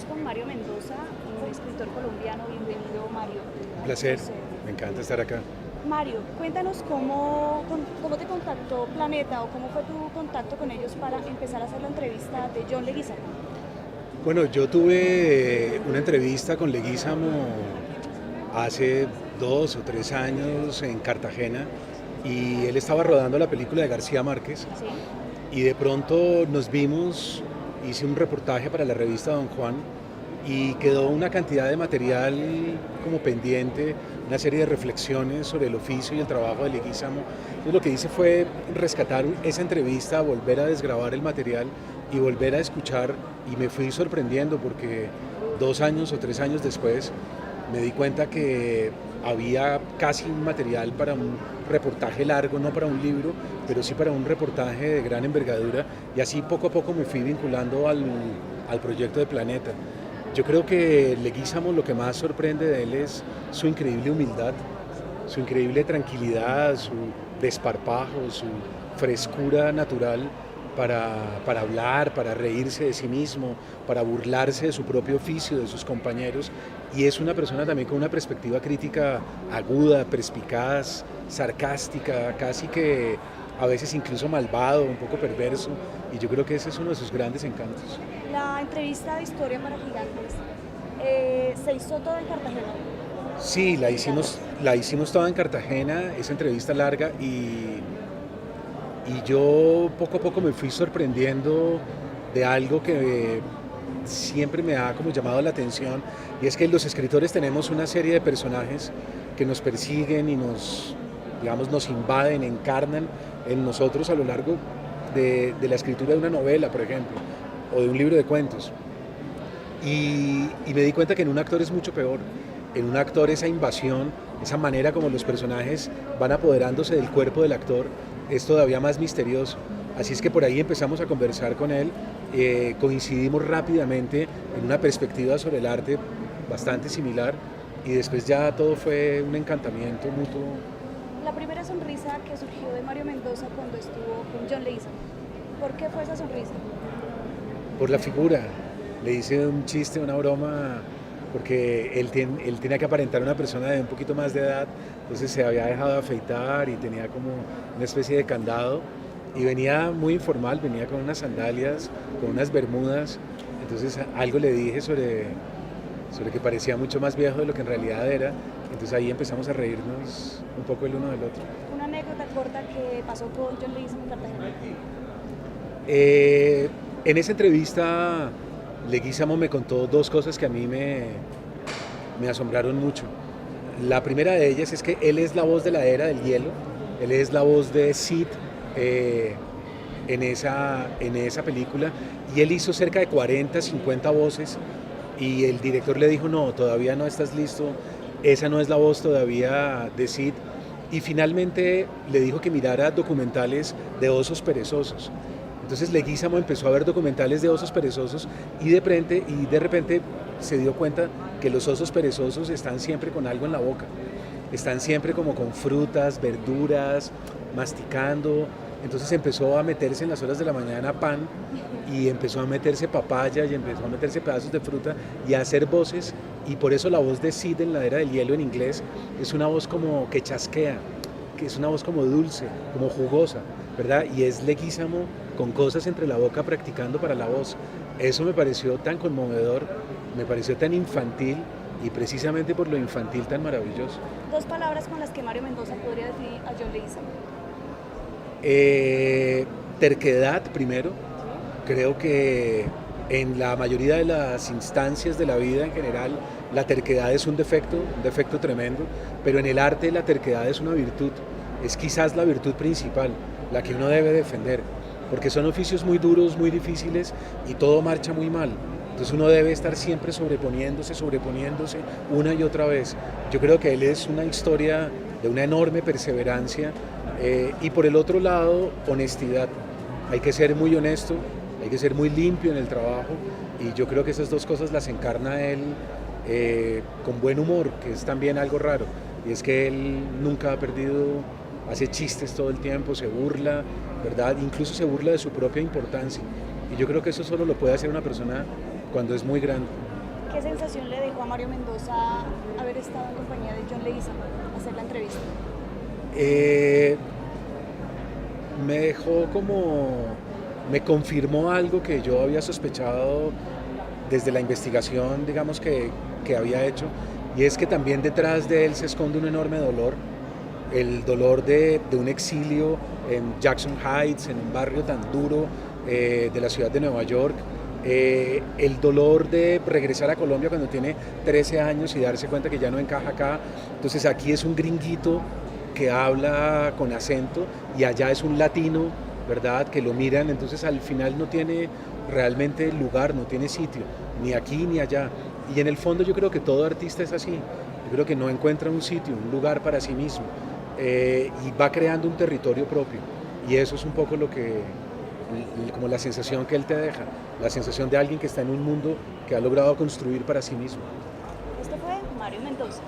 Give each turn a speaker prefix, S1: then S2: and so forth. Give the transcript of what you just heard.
S1: estamos con Mario Mendoza, un escritor colombiano. Bienvenido, Mario.
S2: Un placer, me encanta estar acá.
S1: Mario, cuéntanos cómo te contactó Planeta o cómo fue tu contacto con ellos para empezar a hacer la entrevista de John Leguizamo.
S2: Bueno, yo tuve una entrevista con Leguizamo hace 2 o 3 años en Cartagena y él estaba rodando la película de García Márquez
S1: ¿Sí?
S2: y de pronto nos vimos, hice un reportaje para la revista Don Juan y quedó una cantidad de material como pendiente, una serie de reflexiones sobre el oficio y el trabajo de Leguizamo. Entonces lo que hice fue rescatar esa entrevista, volver a desgravar el material y volver a escuchar, y me fui sorprendiendo porque 2 años o 3 años después me di cuenta que había casi un material para un reportaje largo, no para un libro, pero sí para un reportaje de gran envergadura, y así poco a poco me fui vinculando al proyecto de Planeta. Yo creo que Leguizamo, lo que más sorprende de él es su increíble humildad, su increíble tranquilidad, su desparpajo, su frescura natural para hablar, para reírse de sí mismo, para burlarse de su propio oficio, de sus compañeros. Y es una persona también con una perspectiva crítica aguda, perspicaz, sarcástica, casi que a veces incluso malvado, un poco perverso. Y yo creo que ese es uno de sus grandes encantos.
S1: La entrevista de Historia para Gigantes se hizo toda en Cartagena.
S2: Sí, la hicimos toda en Cartagena, esa entrevista larga, y yo poco a poco me fui sorprendiendo de algo que siempre me ha como llamado la atención, y es que los escritores tenemos una serie de personajes que nos persiguen y nos invaden, encarnan en nosotros a lo largo de la escritura de una novela, por ejemplo, o de un libro de cuentos. Y me di cuenta que en un actor es mucho peor. En un actor esa invasión, esa manera como los personajes van apoderándose del cuerpo del actor, es todavía más misterioso. Así es que por ahí empezamos a conversar con él, coincidimos rápidamente en una perspectiva sobre el arte bastante similar, y después ya todo fue un encantamiento mutuo.
S1: La primera sonrisa que surgió de Mario Mendoza cuando estuvo con John Leguizamo. ¿Por qué fue esa sonrisa?
S2: Por la figura. Le hice un chiste, una broma, porque él tenía que aparentar una persona de un poquito más de edad, entonces se había dejado de afeitar y tenía como una especie de candado, y venía muy informal, venía con unas sandalias, con unas bermudas. Entonces algo le dije sobre que parecía mucho más viejo de lo que en realidad era. Entonces ahí empezamos a reírnos un poco el uno del otro.
S1: Una anécdota corta que pasó con John Leguizamo en Cartagena.
S2: En esa entrevista Leguizamo me contó dos cosas que a mí me asombraron mucho. La primera de ellas es que él es la voz de la era del hielo, él es la voz de Sid en esa película, y él hizo cerca de 40, 50 voces, y el director le dijo: no, todavía no estás listo, esa no es la voz todavía de Sid, y finalmente le dijo que mirara documentales de osos perezosos. Entonces Leguizamo empezó a ver documentales de osos perezosos, y de repente se dio cuenta que los osos perezosos están siempre con algo en la boca, están siempre como con frutas, verduras, masticando. Entonces empezó a meterse en las horas de la mañana pan, y empezó a meterse papaya, y empezó a meterse pedazos de fruta y a hacer voces, y por eso la voz de Sid en la era del hielo en inglés es una voz como que chasquea, que es una voz como dulce, como jugosa, ¿verdad? Y es Leguizamo con cosas entre la boca practicando para la voz. Eso me pareció tan conmovedor, me pareció tan infantil, y precisamente por lo infantil tan maravilloso.
S1: Dos palabras con las que Mario Mendoza podría definir a John Leguizamo.
S2: Terquedad primero. Creo que en la mayoría de las instancias de la vida en general la terquedad es un defecto tremendo, pero en el arte la terquedad es una virtud, es quizás la virtud principal, la que uno debe defender, porque son oficios muy duros, muy difíciles, y todo marcha muy mal. Entonces uno debe estar siempre sobreponiéndose una y otra vez. Yo creo que él es una historia de una enorme perseverancia, y por el otro lado, honestidad. Hay que ser muy honesto, hay que ser muy limpio en el trabajo, y yo creo que esas dos cosas las encarna él con buen humor, que es también algo raro, y es que él nunca ha perdido, hace chistes todo el tiempo, se burla, ¿verdad? Incluso se burla de su propia importancia, y yo creo que eso solo lo puede hacer una persona cuando es muy grande.
S1: ¿Qué sensación le dejó a Mario Mendoza haber estado en compañía de John Leguizamo, hacer la entrevista?
S2: Me dejó me confirmó algo que yo había sospechado desde la investigación, digamos, que había hecho, y es que también detrás de él se esconde un enorme dolor, el dolor de un exilio en Jackson Heights, en un barrio tan duro de la ciudad de Nueva York, el dolor de regresar a Colombia cuando tiene 13 años y darse cuenta que ya no encaja acá. Entonces aquí es un gringuito que habla con acento y allá es un latino, ¿verdad? Que lo miran, entonces al final no tiene realmente lugar, no tiene sitio, ni aquí ni allá. Y en el fondo yo creo que todo artista es así, yo creo que no encuentra un sitio, un lugar para sí mismo, y va creando un territorio propio. Y eso es un poco como la sensación que él te deja, la sensación de alguien que está en un mundo que ha logrado construir para sí mismo.
S1: Esto fue Mario Mendoza.